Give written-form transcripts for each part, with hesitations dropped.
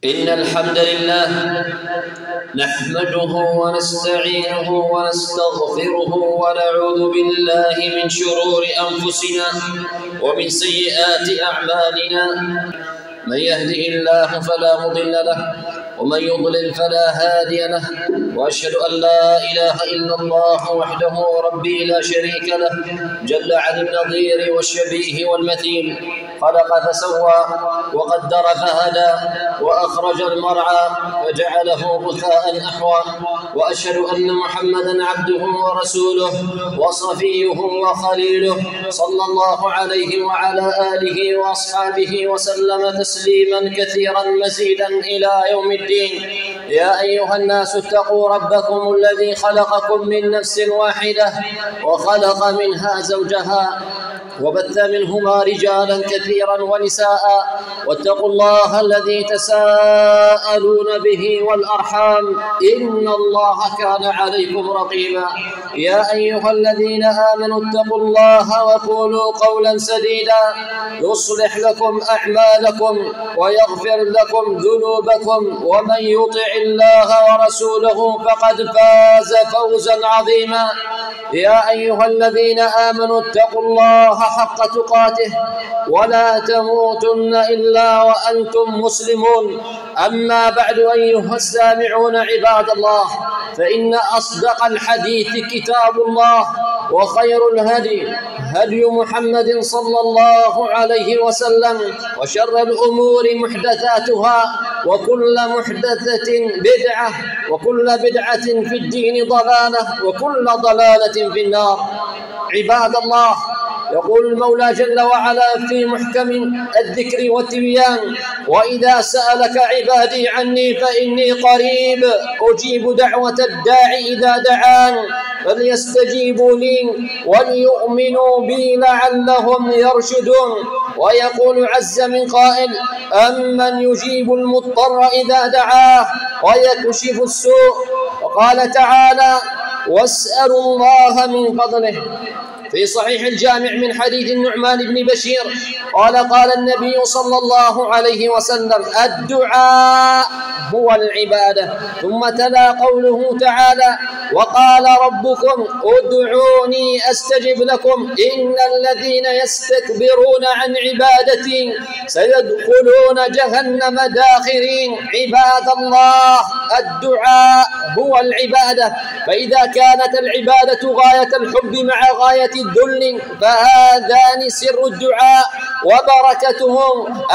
إن الحمد لله نحمده ونستعينه ونستغفره ونعوذ بالله من شرور أنفسنا ومن سيئات أعمالنا. من يهده الله فلا مضل له ومن يضلل فلا هادي له، وأشهد أن لا إله إلا الله وحده ربي لا شريك له جل عن النظير والشبيه والمثيل. خلق فسوى وقدر فهدى وأخرج المرعى فجعله غثاء أحوى، وأشهد أن محمدا عبده ورسوله وصفيه وخليله صلى الله عليه وعلى آله وأصحابه وسلم تسليما كثيرا مزيدا إلى يوم الدين. يا أيها الناس اتقوا ربكم الذي خلقكم من نفس واحدة وخلق منها زوجها وبث منهما رجالا كثيرا ونساء، واتقوا الله الذي تساءلون به والأرحام إن الله كان عليكم رقيبا. يا أيها الذين آمنوا اتقوا الله وقولوا قولا سديدا يصلح لكم أعمالكم ويغفر لكم ذنوبكم، ومن يطع الله ورسوله فقد فاز فوزا عظيما. يا أيها الذين آمنوا اتقوا الله حق تقاته ولا تموتن إلا وأنتم مسلمون. أما بعد أيها السامعون عباد الله، فإن أصدق الحديث كتاب الله، وخير الهدي هدي محمد صلى الله عليه وسلم، وشر الأمور محدثاتها، وكل محدثة بدعة، وكل بدعة في الدين ضلالة، وكل ضلالة في النار. عباد الله، يقول المولى جل وعلا في محكم الذكر والتبيان: وإذا سألك عبادي عني فإني قريب أجيب دعوة الداعي إذا دعان فليستجيبوا لي وليؤمنوا بي لعلهم يرشدون. ويقول عز من قائل: أمن يجيب المضطر إذا دعاه ويكشف السوء. وقال تعالى: واسألوا الله من فضله. في صحيح الجامع من حديث النعمان بن بشير قال النبي صلى الله عليه وسلم: الدعاء هو العبادة. ثم تلا قوله تعالى: وقال ربكم ادعوني أستجب لكم إن الذين يستكبرون عن عبادتي سيدخلون جهنم داخرين. عباد الله، الدعاء هو العبادة، فإذا كانت العبادة غاية الحب مع غاية الذل فهذان سر الدعاء وبركته.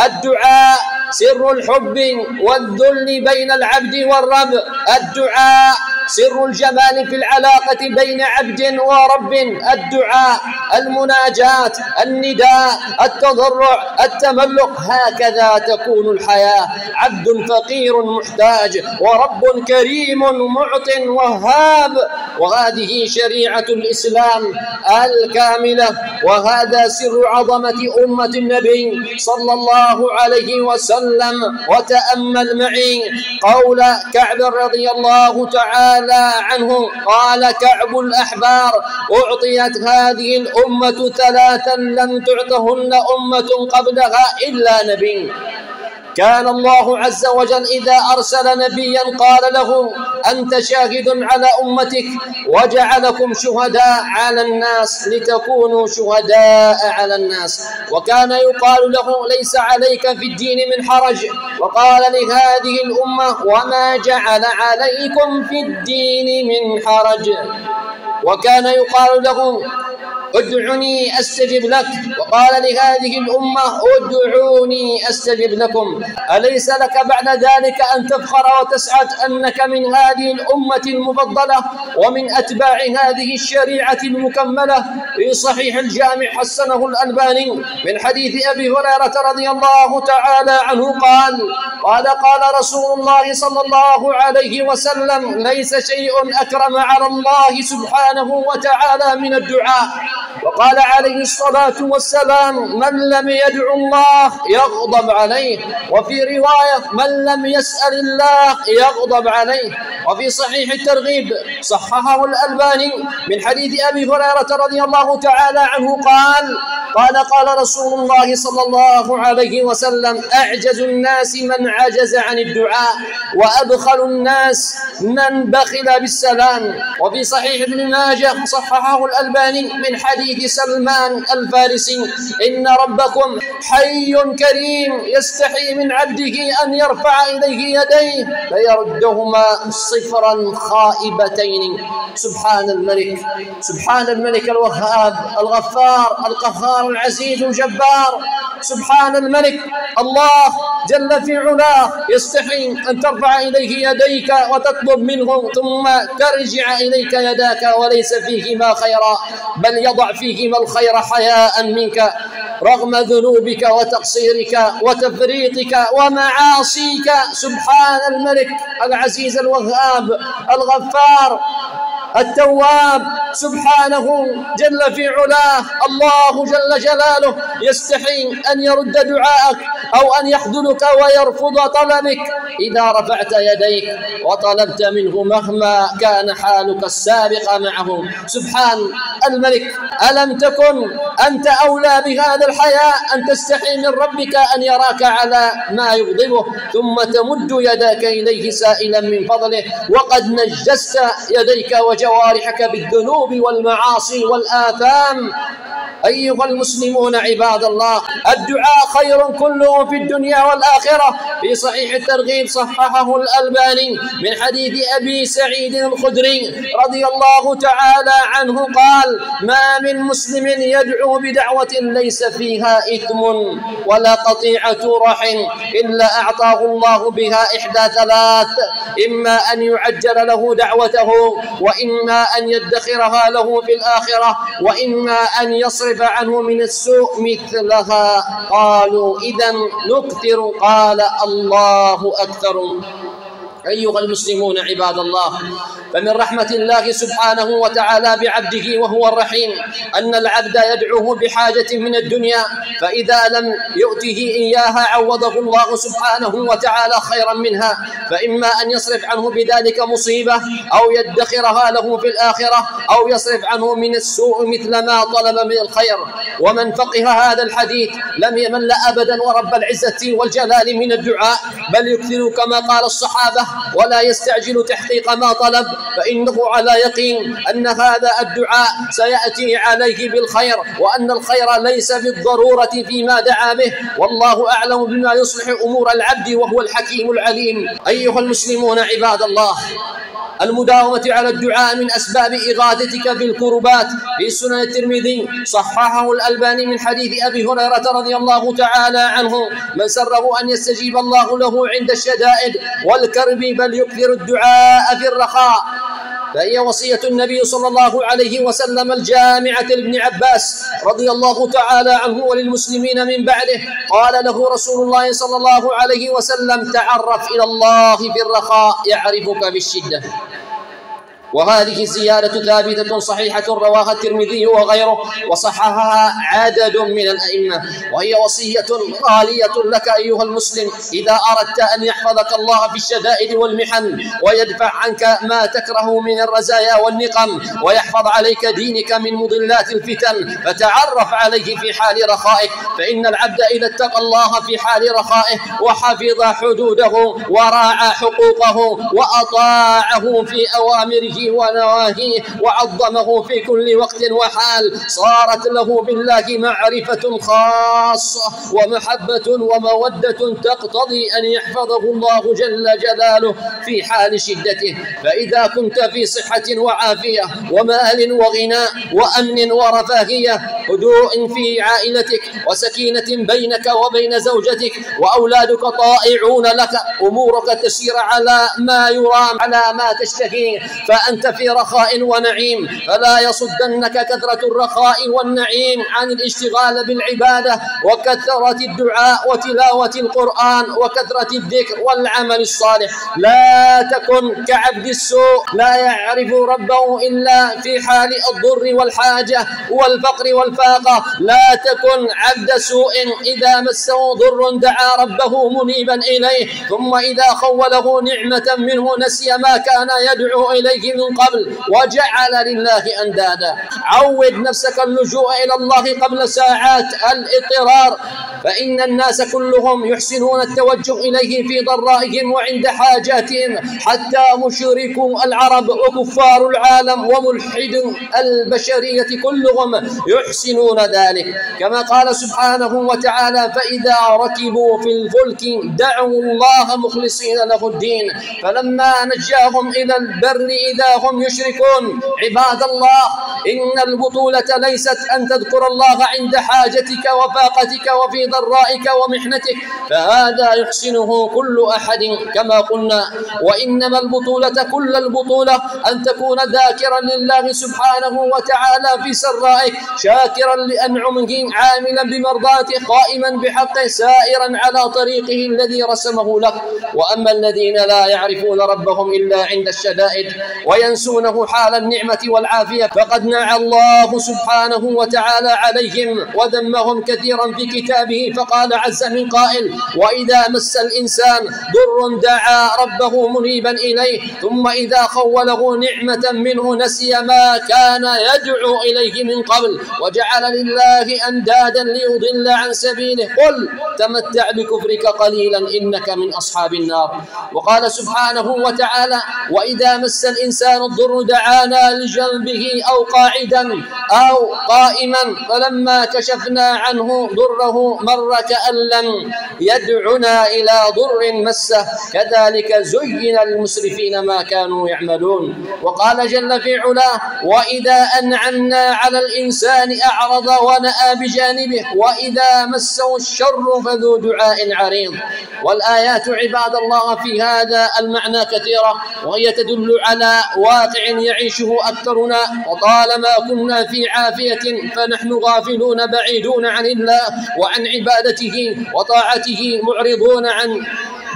الدعاء سر الحب والذل بين العبد والرب، الدعاء سر الجمال في العلاقة بين عبد ورب، الدعاء المناجاة النداء التضرع التملق. هكذا تكون الحياة، عبد فقير محتاج ورب كريم معط وهاب. وهذه شريعة الإسلام الكاملة، وهذا سر عظمة أمة النبي صلى الله عليه وسلم. وتأمل معي قول كعب رضي الله تعالى عنه، قال كعب الأحبار: أعطيت هذه الأمة ثلاثا لم تعطهن أمة قبلها إلا نبي. كان الله عز وجل إذا أرسل نبيا قال له: أنت شاهد على أمتك وجعلكم شهداء على الناس لتكونوا شهداء على الناس. وكان يقال له: ليس عليك في الدين من حرج. وقال لهذه الأمة: وما جعل عليكم في الدين من حرج. وكان يقال له: ادعوني أستجب لك. وقال لهذه الأمة: ادعوني أستجب لكم. أليس لك بعد ذلك أن تفخر وتسعد أنك من هذه الأمة المفضلة ومن أتباع هذه الشريعة المكملة؟ في صحيح الجامع حسنه الألباني من حديث أبي هريرة رضي الله تعالى عنه قال رسول الله صلى الله عليه وسلم: ليس شيء أكرم على الله سبحانه وتعالى من الدعاء. وقال عليه الصلاة والسلام: من لم يدع الله يغضب عليه. وفي رواية: من لم يسأل الله يغضب عليه. وفي صحيح الترغيب صححه الألباني من حديث أبي هريرة رضي الله تعالى عنه قال رسول الله صلى الله عليه وسلم: أعجز الناس من عجز عن الدعاء، وأبخل الناس من بخل بالسلام. وفي صحيح ابن ماجه صححه الألباني من حديث سلمان الفارسي: إن ربكم حي كريم يستحي من عبده أن يرفع إليه يديه فيردهما صفرا خائبتين. سبحان الملك الوهاب الغفار القهار العزيز الجبار. سبحان الملك الله جل في علاه يستحي أن ترفع إليه يديك وتطلب منه ثم ترجع إليك يداك وليس فيهما خيرا، بل يضع فيهما الخير حياء منك رغم ذنوبك وتقصيرك وتفريطك ومعاصيك. سبحان الملك العزيز الوهاب الغفار التواب، سبحانه جل في علاه. الله جل جلاله يستحي أن يرد دعاءك أو أن يخذلك ويرفض طلبك إذا رفعت يديك وطلبت منه مهما كان حالك السابق معه. سبحان الملك. ألم تكن أنت أولى بهذا الحياء أن تستحي من ربك أن يراك على ما يغضبه ثم تمد يداك إليه سائلا من فضله وقد نجست يديك وجوارحك بالذنوب والمعاصي والآثام؟ أيها المسلمون عباد الله، الدعاء خير كله في الدنيا والآخرة. في صحيح الترغيب صححه الألباني من حديث أبي سعيد الخدري رضي الله تعالى عنه قال: ما من مسلم يدعو بدعوة ليس فيها إثم ولا قطيعة رحم إلا أعطاه الله بها إحدى ثلاث: إما أن يعجل له دعوته، وإما أن يدخرها له في الآخرة، وإما أن يصرف عنه من السوء مثلها. قالوا: إذن نكثر؟ قال: الله أكثر. أيها المسلمون عباد الله، فمن رحمة الله سبحانه وتعالى بعبده وهو الرحيم أن العبد يدعوه بحاجة من الدنيا، فإذا لم يؤته إياها عوضه الله سبحانه وتعالى خيرا منها، فإما أن يصرف عنه بذلك مصيبة أو يدخرها له في الآخرة أو يصرف عنه من السوء مثل ما طلب من الخير. ومن فقه هذا الحديث لم يمل أبدا ورب العزة والجلال من الدعاء، بل يكثر كما قال الصحابة ولا يستعجل تحقيق ما طلب، فإنه على يقين أن هذا الدعاء سيأتي عليه بالخير، وأن الخير ليس بالضرورة فيما دعا به، والله أعلم بما يصلح أمور العبد وهو الحكيم العليم. أيها المسلمون عباد الله، المداومة على الدعاء من أسباب إغاثتك بالكربات. في سنن الترمذي صححه الألباني من حديث أبي هريرة رضي الله تعالى عنه: من سره أن يستجيب الله له عند الشدائد والكرب بل يكثر الدعاء في الرخاء. فهي وصية النبي صلى الله عليه وسلم الجامعة لابن عباس رضي الله تعالى عنه وللمسلمين من بعده. قال له رسول الله صلى الله عليه وسلم: تعرف إلى الله في الرخاء يعرفك بالشدة. وهذه الزيادة ثابتة صحيحة رواها الترمذي وغيره وصححها عدد من الأئمة، وهي وصية غالية لك أيها المسلم إذا أردت أن يحفظك الله في الشدائد والمحن ويدفع عنك ما تكره من الرزايا والنقم ويحفظ عليك دينك من مضلات الفتن، فتعرف عليه في حال رخائك، فإن العبد إذا اتقى الله في حال رخائه وحفظ حدوده وراعى حقوقه وأطاعه في أوامره ونواهيه وعظمه في كل وقت وحال، صارت له بالله معرفة خاصة ومحبة ومودة تقتضي أن يحفظه الله جل جلاله في حال شدته. فإذا كنت في صحة وعافية ومال وغناء وأمن ورفاهية، هدوء في عائلتك وسكينة بينك وبين زوجتك وأولادك طائعون لك، أمورك تسير على ما يرام على ما تشتهي، فأنت أنت في رخاء ونعيم، فلا يصدنك كثرة الرخاء والنعيم عن الاشتغال بالعبادة وكثرة الدعاء وتلاوة القرآن وكثرة الذكر والعمل الصالح. لا تكن كعبد السوء لا يعرف ربه إلا في حال الضر والحاجة والفقر والفاقة. لا تكن عبد سوء إذا مسه ضر دعا ربه منيبا إليه، ثم إذا خوله نعمة منه نسي ما كان يدعو إليه من قبل وجعل لله أندادا. عود نفسك اللجوء إلى الله قبل ساعات الاضطرار، فإن الناس كلهم يحسنون التوجه إليه في ضرائهم وعند حاجاتهم، حتى مشركو العرب وكفار العالم وملحد البشرية كلهم يحسنون ذلك. كما قال سبحانه وتعالى: فإذا ركبوا في الفلك دعوا الله مخلصين له الدين فلما نجاهم إلى البر إذا هم يشركون. عباد الله، إن البطولة ليست أن تذكر الله عند حاجتك وفاقتك وفي ضرائك ومحنتك، فهذا يحسنه كل أحد كما قلنا، وإنما البطولة كل البطولة أن تكون ذاكرا لله سبحانه وتعالى في سرائك، شاكرا لأنعمه، عاملا بمرضاته، قائما بحقه، سائرا على طريقه الذي رسمه لك. وأما الذين لا يعرفون ربهم إلا عند الشدائد وينسونه حال النعمة والعافية فقد نعى الله سبحانه وتعالى عليهم وذمهم كثيرا في كتابه، فقال عز من قائل: وإذا مس الإنسان ضر دعا ربه منيبا إليه ثم إذا خوله نعمة منه نسي ما كان يدعو إليه من قبل وجعل لله أندادا ليضل عن سبيله قل تمتع بكفرك قليلا إنك من أصحاب النار. وقال سبحانه وتعالى: وإذا مس الإنسان الضر دعانا لجنبه أو قاعدا أو قائما فلما كشفنا عنه ضره مر كأن لم يدعنا إلى ضر مسه كذلك زين للمسرفين ما كانوا يعملون. وقال جل في علاه: وإذا أنعمنا على الإنسان أعرض ونأى بجانبه وإذا مسه الشر فذو دعاء عريض. والآيات عباد الله في هذا المعنى كثيرة، وهي تدل على واقع يعيشه أكثرنا، وطالما كنا في عافية فنحن غافلون بعيدون عن الله وعن عبادته وطاعته، معرضون عن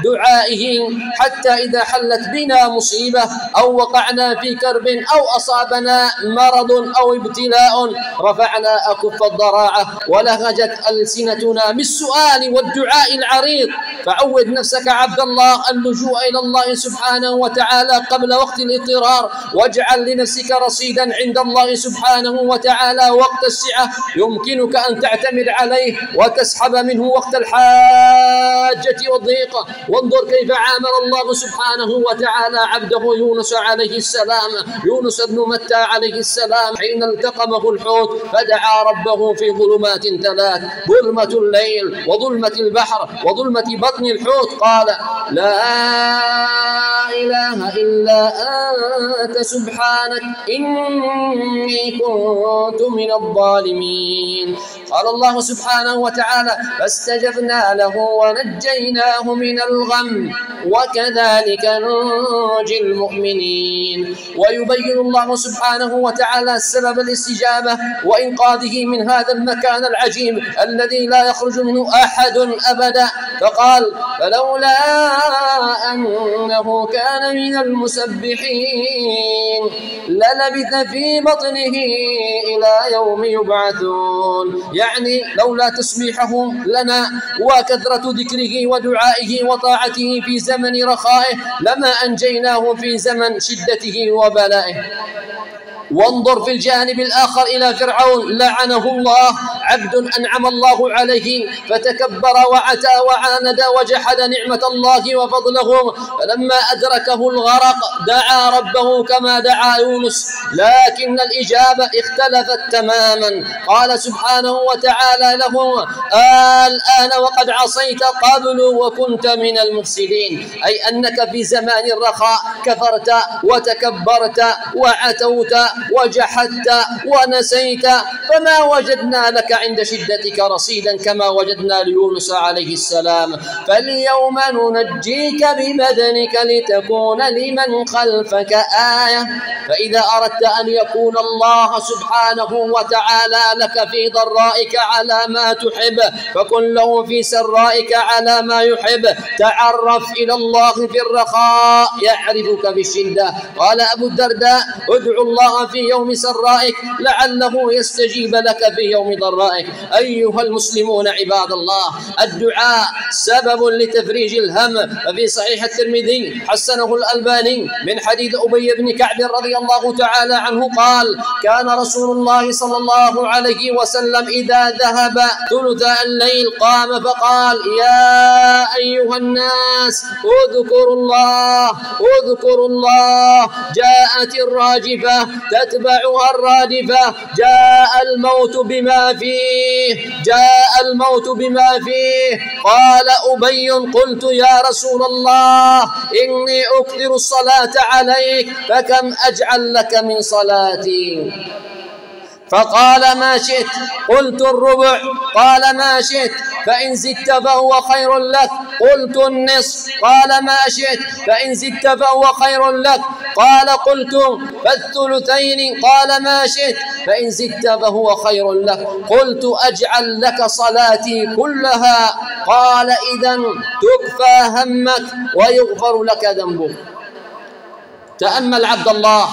دعائه، حتى إذا حلت بنا مصيبة أو وقعنا في كرب أو أصابنا مرض أو ابتلاء رفعنا أكف الضراعة ولهجت ألسنتنا بالسؤال والدعاء العريض. فعود نفسك عبد الله اللجوء إلى الله سبحانه وتعالى قبل وقت الاضطرار، واجعل لنفسك رصيدا عند الله سبحانه وتعالى وقت السعة يمكنك أن تعتمد عليه وتسحب منه وقت الحاجة والضيقة. وانظر كيف عامل الله سبحانه وتعالى عبده يونس عليه السلام، يونس بن متى عليه السلام، حين التقمه الحوت فدعا ربه في ظلمات ثلاث: ظلمة الليل وظلمة البحر وظلمة بطن الحوت، قال: لا إله إلا أنت سبحانك إني كنت من الظالمين. قال الله سبحانه وتعالى: فاستجبنا له ونجيناه من الغم وكذلك ننجي المؤمنين. ويبين الله سبحانه وتعالى سبب الاستجابة وإنقاذه من هذا المكان العجيب الذي لا يخرج منه أحد أبدا، فقال: فلولا أنه كان من المسبحين للبث في بطنه إلى يوم يبعثون. يعني لولا تسبيحه لنا وكثرة ذكره ودعائه وطاعته في زمن رخائه لما أنجيناه في زمن شدته وبلائه. وانظر في الجانب الآخر إلى فرعون لعنه الله، عبد أنعم الله عليه فتكبر وعتى وعاند وجحد نعمة الله وفضله، فلما أدركه الغرق دعا ربه كما دعا يونس، لكن الإجابة اختلفت تماما. قال سبحانه وتعالى له: الآن وقد عصيت قبل وكنت من المفسدين، أي أنك في زمان الرخاء كفرت وتكبرت وعتوت وجحدت ونسيت، فما وجدنا لك عند شدتك رصيدا كما وجدنا ليونس عليه السلام. فاليوم ننجيك ببدنك لتكون لمن خلفك آية. فإذا أردت أن يكون الله سبحانه وتعالى لك في ضرائك على ما تحب فكن له في سرائك على ما يحب. تعرف إلى الله في الرخاء يعرفك في الشدة. قال أبو الدرداء: ادعو الله في يوم سرائك لعله يستجيب لك في يوم ضرائك. أيها المسلمون عباد الله، الدعاء سبب لتفريج الهم. ففي صحيح الترمذي حسنه الألباني من حديث أبي بن كعب رضي الله تعالى عنه قال: كان رسول الله صلى الله عليه وسلم إذا ذهب ثلث الليل قام فقال: يا أيها الناس اذكروا الله اذكروا الله. جاءت الراجفة تتبعها الرادفة، جاء الموت بما فيه جاء الموت بما فيه. قال أبي: قلت يا رسول الله إني أكثر الصلاة عليك فكم أجعل لك من صلاتي؟ فقال: ما شئت. قلت: الربع. قال: ما شئت. فإن زدت فهو خير لك. قلت: النصف. قال: ما شئت. فإن زدت فهو خير لك. قال: قلت: فالثلثين. قال: ما شئت. فإن زدت فهو خير لك. قلت: أجعل لك صلاتي كلها. قال: إذن تكفى همك ويغفر لك ذنبك. تأمل عبد الله،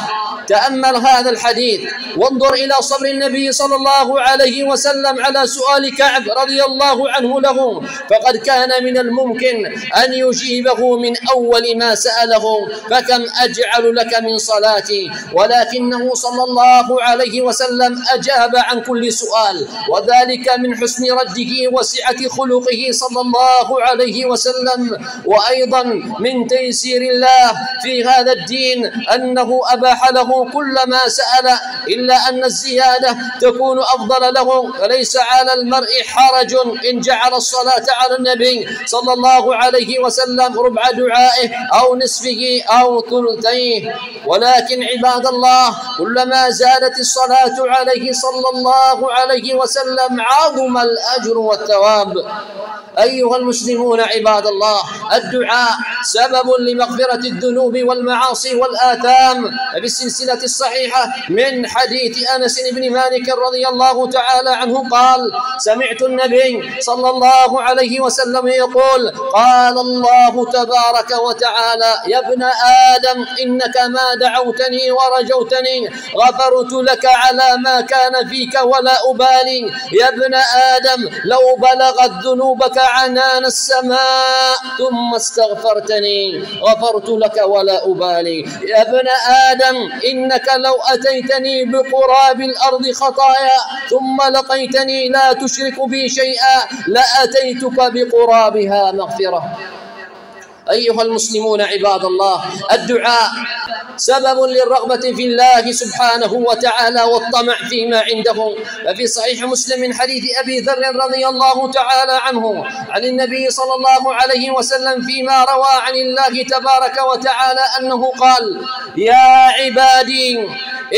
تأمل هذا الحديث وانظر إلى صبر النبي صلى الله عليه وسلم على سؤال كعب رضي الله عنه له، فقد كان من الممكن أن يجيبه من أول ما سأله: فكم أجعل لك من صلاتي؟ ولكنه صلى الله عليه وسلم أجاب عن كل سؤال، وذلك من حسن رده وسعة خلقه صلى الله عليه وسلم، وأيضا من تيسير الله في هذا الدين أنه أباح له كل ما سأل، إلا أن الزيادة تكون أفضل له. فليس على المرء حرج إن جعل الصلاة على النبي صلى الله عليه وسلم ربع دعائه أو نصفه أو ثلثيه. ولكن عباد الله، كلما زادت الصلاة عليه صلى الله عليه وسلم عظم الأجر والثواب. أيها المسلمون عباد الله، الدعاء سبب لمغفرة الذنوب والمعاصي والآثام. بالسلسلة الصحيحة من حديث أنس بن مالك رضي الله تعالى عنه قال: سمعت النبي صلى الله عليه وسلم يقول: قال الله تبارك وتعالى: يا ابن آدم إنك ما دعوتني ورجوتني غفرت لك على ما كان فيك ولا أبالي. يا ابن آدم لو بلغت ذنوبك عنان السماء ثم استغفرتني غفرت لك ولا أبالي. يا ابن آدم إنك لو أتيتني بقراب الأرض خطايا ثم لقيتني لا تشرك بي شيئا لأتيتك بقرابها مغفرة. أيها المسلمون عباد الله، الدعاء سبب للرغبة في الله سبحانه وتعالى والطمع فيما عنده. ففي صحيح مسلم من حديث أبي ذر رضي الله تعالى عنه عن النبي صلى الله عليه وسلم فيما روى عن الله تبارك وتعالى أنه قال: يا عبادي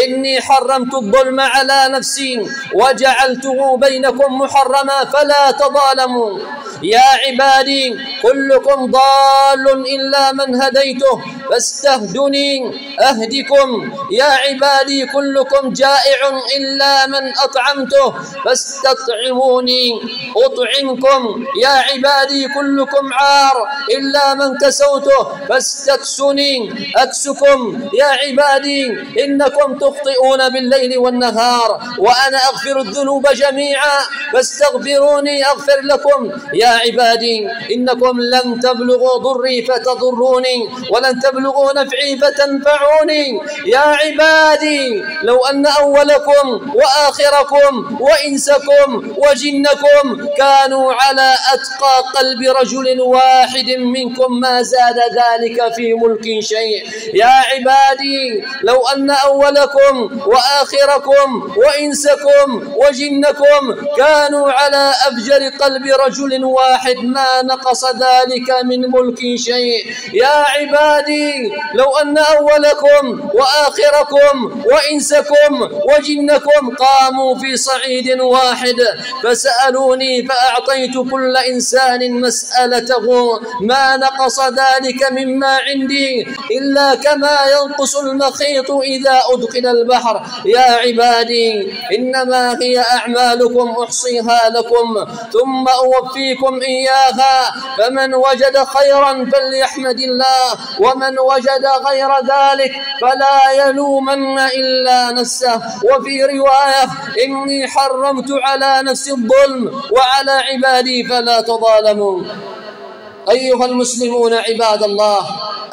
إني حرمت الظلم على نفسي وجعلته بينكم محرما فلا تظالموا. يا عبادي كلكم ضال إلا من هديته فاستهدني أهدكم. يا عبادي كلكم جائع إلا من أطعمته فاستطعموني أطعمكم. يا عبادي كلكم عار إلا من كسوته فاستكسوني أكسكم. يا عبادي إنكم تخطئون بالليل والنهار وأنا أغفر الذنوب جميعا فاستغفروني أغفر لكم. يا عبادي إنكم لن تبلغوا ضري فتضروني ولن تبلغوا نفعي فتنفعوني. يا عبادي لو أن أولكم وآخركم وإنسكم وجنكم كانوا على أتقى قلب رجل واحد منكم ما زاد ذلك في ملك شيء. يا عبادي لو أن أولكم أولكم وآخركم وإنسكم وجنكم كانوا على أفجر قلب رجل واحد ما نقص ذلك من ملكي شيء. يا عبادي لو أن أولكم وآخركم وإنسكم وجنكم قاموا في صعيد واحد فسألوني فأعطيت كل إنسان مسألته ما نقص ذلك مما عندي إلا كما ينقص المخيط إذا أدخل البحر. يا عبادي إنما هي أعمالكم أحصيها لكم ثم أوفيكم إياها، فمن وجد خيرا فليحمد الله ومن وجد غير ذلك فلا يلومن إلا نفسه. وفي رواية إني حرمت على نفسي الظلم وعلى عبادي فلا تظالموا. أيها المسلمون عباد الله،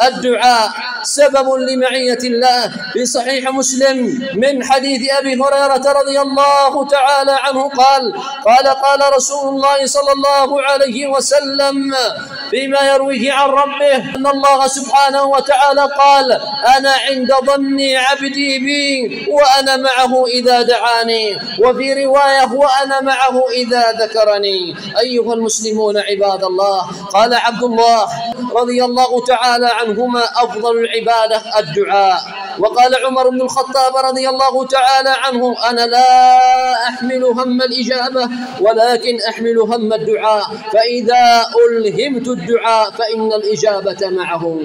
الدعاء سبب لمعية الله. في صحيح مسلم من حديث أبي هريرة رضي الله تعالى عنه قال رسول الله صلى الله عليه وسلم فيما يرويه عن ربه أن الله سبحانه وتعالى قال: أنا عند ظن عبدي بي وأنا معه إذا دعاني، وفي رواية: وأنا معه إذا ذكرني. أيها المسلمون عباد الله، قال عبد الله رضي الله تعالى عنهما: أفضل العبادة الدعاء. وقال عمر بن الخطاب رضي الله تعالى عنه: أنا لا أحمل هم الإجابة ولكن أحمل هم الدعاء، فإذا ألهمت الدعاء فإن الإجابة معه.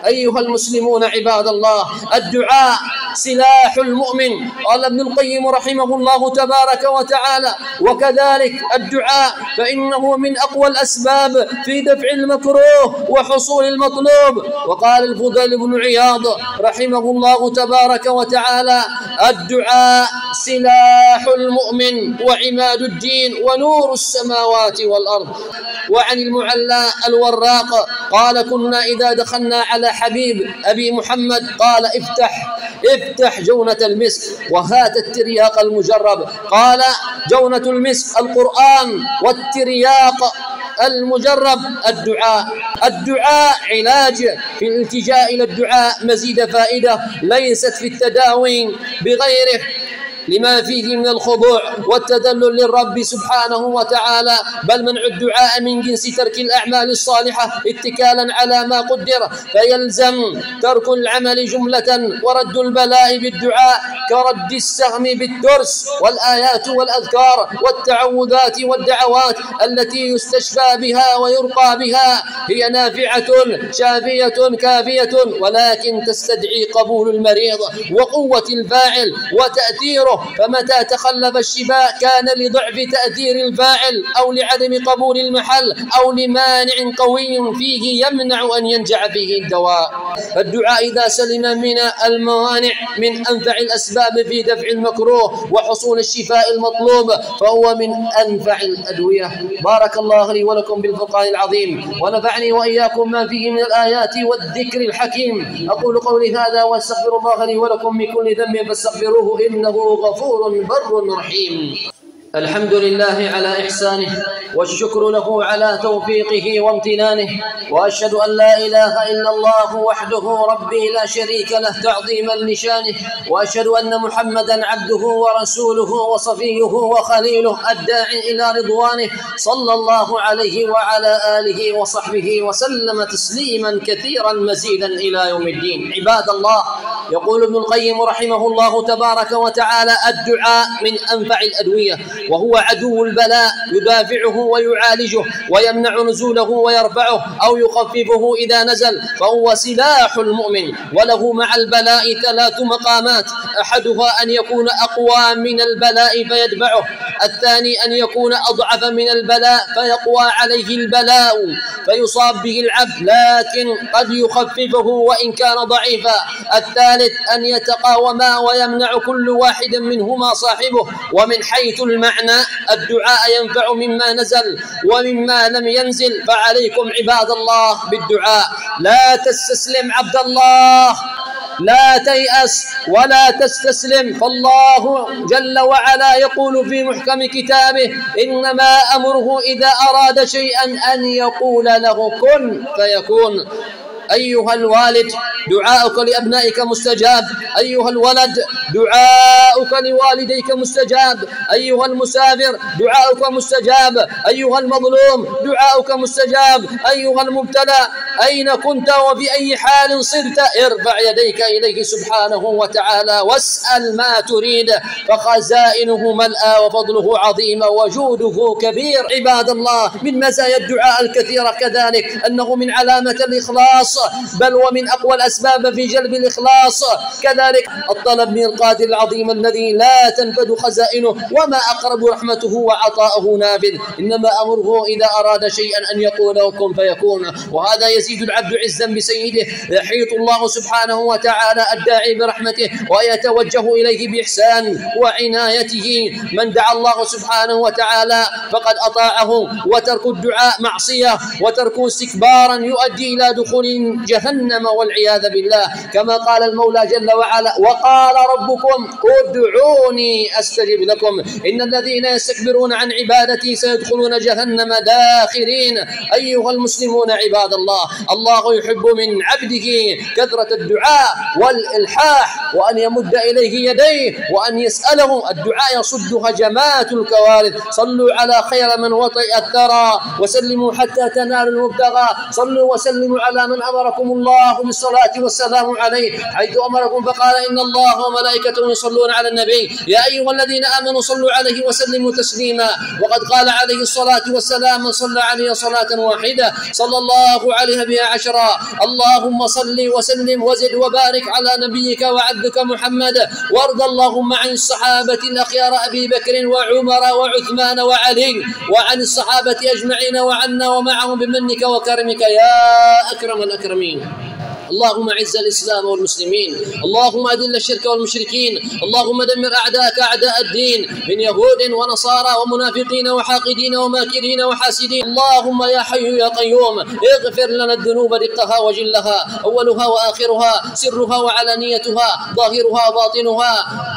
أيها المسلمون عباد الله، الدعاء سلاح المؤمن. قال ابن القيم رحمه الله تبارك وتعالى: وكذلك الدعاء فإنه من أقوى الأسباب في دفع المكروه وحصول المطلوب. وقال الفضيل بن عياض رحمه الله تبارك وتعالى: الدعاء سلاح المؤمن وعماد الدين ونور السماوات والأرض. وعن المعلى الوراق قال: كنا إذا دخلنا على حبيب أبي محمد قال: افتح جونة المسك وهات الترياق المجرب. قال: جونة المسك القرآن، والترياق المجرب الدعاء علاج. في الالتجاء إلى الدعاء مزيد فائدة ليست في التداوي بغيره لما فيه من الخضوع والتذلل للرب سبحانه وتعالى، بل منع الدعاء من جنس ترك الأعمال الصالحة اتكالا على ما قدر، فيلزم ترك العمل جملة ورد البلاء بالدعاء كرد السهم بالترس. والآيات والأذكار والتعوذات والدعوات التي يستشفى بها ويرقى بها هي نافعة شافية كافية، ولكن تستدعي قبول المريض وقوة الفاعل وتأثيره، فمتى تخلف الشفاء كان لضعف تأثير الفاعل أو لعدم قبول المحل أو لمانع قوي فيه يمنع أن ينجح فيه الدواء. الدعاء إذا سلم من الموانع من أنفع الأسباب في دفع المكروه وحصول الشفاء المطلوب، فهو من أنفع الأدوية. بارك الله لي ولكم بالفرقان العظيم، ونفعني وإياكم ما فيه من الآيات والذكر الحكيم. أقول قولي هذا وأستغفر الله لي ولكم من كل ذنب فاستغفروه إنه غفور بر رحيم. الحمد لله على إحسانه، والشكر له على توفيقه وامتنانه، وأشهد أن لا إله إلا الله وحده ربي لا شريك له تعظيما لشانه، وأشهد أن محمدا عبده ورسوله وصفيه وخليله الداعي إلى رضوانه، صلى الله عليه وعلى آله وصحبه وسلم تسليما كثيرا مزيدا إلى يوم الدين. عباد الله، يقول ابن القيم رحمه الله تبارك وتعالى: الدعاء من أنفع الأدوية، وهو عدو البلاء يدافعه ويعالجه ويمنع نزوله ويرفعه أو يخففه إذا نزل، فهو سلاح المؤمن. وله مع البلاء 3 مقامات: أحدها أن يكون أقوى من البلاء فيدفعه، الثاني أن يكون أضعف من البلاء فيقوى عليه البلاء فيصاب به العبد لكن قد يخففه وإن كان ضعيفا، الثالث أن يتقاوما ويمنع كل واحد منهما صاحبه. ومن حيث المعنى الدعاء ينفع مما نزل ومما لم ينزل، فعليكم عباد الله بالدعاء. لا تستسلم عبد الله، لا تيأس ولا تستسلم، فالله جل وعلا يقول في محكم كتابه: إنما أمره إذا أراد شيئا أن يقول له كن فيكون. أيها الوالد دعاؤك لأبنائك مستجاب، أيها الولد دعاؤك لوالديك مستجاب، أيها المسافر دعاؤك مستجاب، أيها المظلوم دعاؤك مستجاب، أيها المبتلى أين كنت وفي أي حال صرت ارفع يديك إليه سبحانه وتعالى واسأل ما تريد، فخزائنه ملأى وفضله عظيم وجوده كبير. عباد الله، من مزايا الدعاء الكثيرة كذلك أنه من علامة الإخلاص، بل ومن أقوى الأسباب في جلب الإخلاص. كذلك الطلب من القادر العظيم الذي لا تنفد خزائنه، وما أقرب رحمته وعطاؤه نافذ، إنما أمره إذا أراد شيئا أن يقول له كن فيكون. وهذا يزيد العبد عزا بسيده، يحيط الله سبحانه وتعالى الداعي برحمته ويتوجه إليه بإحسان وعنايته. من دعا الله سبحانه وتعالى فقد أطاعه، وترك الدعاء معصية، وترك استكبارا يؤدي إلى دخول جهنم والعياذ بالله، كما قال المولى جل وعلا وقال ربكم ادعوني أستجب لكم إن الذين يستكبرون عن عبادتي سيدخلون جهنم داخرين. أيها المسلمون عباد الله، الله يحب من عبده كثرة الدعاء والإلحاح، وأن يمد إليه يديه وأن يسأله. الدعاء يصد هجمات الكوارث. صلوا على خير من وطئ الثرى وسلموا حتى تنالوا المبتغى. صلوا وسلموا على من أمركم الله بالصلاة والسلام عليه حيث أمركم فقال إن الله وملائكته يصلون على النبي يا أيها الذين آمنوا صلوا عليه وسلموا تسليما. وقد قال عليه الصلاة والسلام من صلى عليه صلاة واحدة صلى الله عليه بها عشرا. اللهم صل وسلم وزد وبارك على نبيك وعبدك محمد، وارض اللهم عن الصحابة الأخيار أبي بكر وعمر وعثمان وعلي، وعن الصحابة أجمعين وعنا ومعهم بمنك وكرمك يا أكرم الأكرمين. اللهم اعز الإسلام والمسلمين، اللهم أذل الشرك والمشركين، اللهم دمر أعداءك أعداء الدين من يهود ونصارى ومنافقين وحاقدين وماكرين وحاسدين. اللهم يا حي يا قيوم اغفر لنا الذنوب دقها وجلها، أولها وآخرها، سرها وعلانيتها، ظاهرها وباطنها،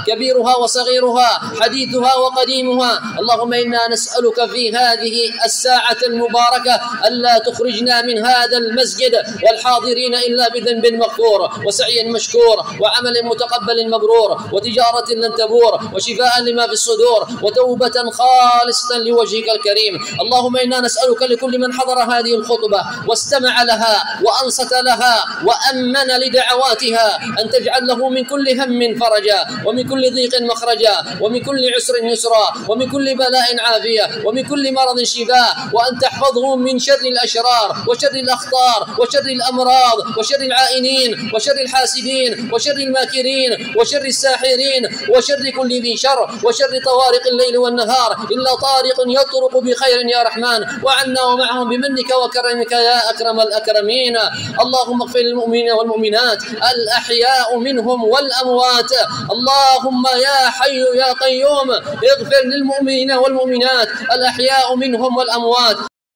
كبيرها وصغيرها، حديثها وقديمها. اللهم إنا نسألك في هذه الساعة المباركة ألا تخرجنا من هذا المسجد والحاضرين إلا بذنب مغفور وسعي مشكور وعمل متقبل مبرور وتجارة لن تبور وشفاء لما في الصدور وتوبة خالصة لوجهك الكريم. اللهم إنا نسألك لكل من حضر هذه الخطبة واستمع لها وأنصت لها وأمن لدعواتها أن تجعل له من كل هم فرجا، ومن كل ضيق مخرجا، ومن كل عسر يسرا، ومن كل بلاء عافية، ومن كل مرض شفاء، وأن تحفظه من شر الأشرار وشر الأخطار وشر الأمراض وشر العائنين وشر الحاسدين وشر الماكرين وشر الساحرين وشر كل ذي شر وشر طوارق الليل والنهار إلا طارق يطرق بخير يا رحمن، وعنا ومعهم بمنك وكرمك يا أكرم الأكرمين. اللهم اغفر للمؤمنين والمؤمنات الأحياء منهم والأموات. اللهم يا حي يا قيوم اغفر للمؤمنين والمؤمنات الأحياء منهم والأموات.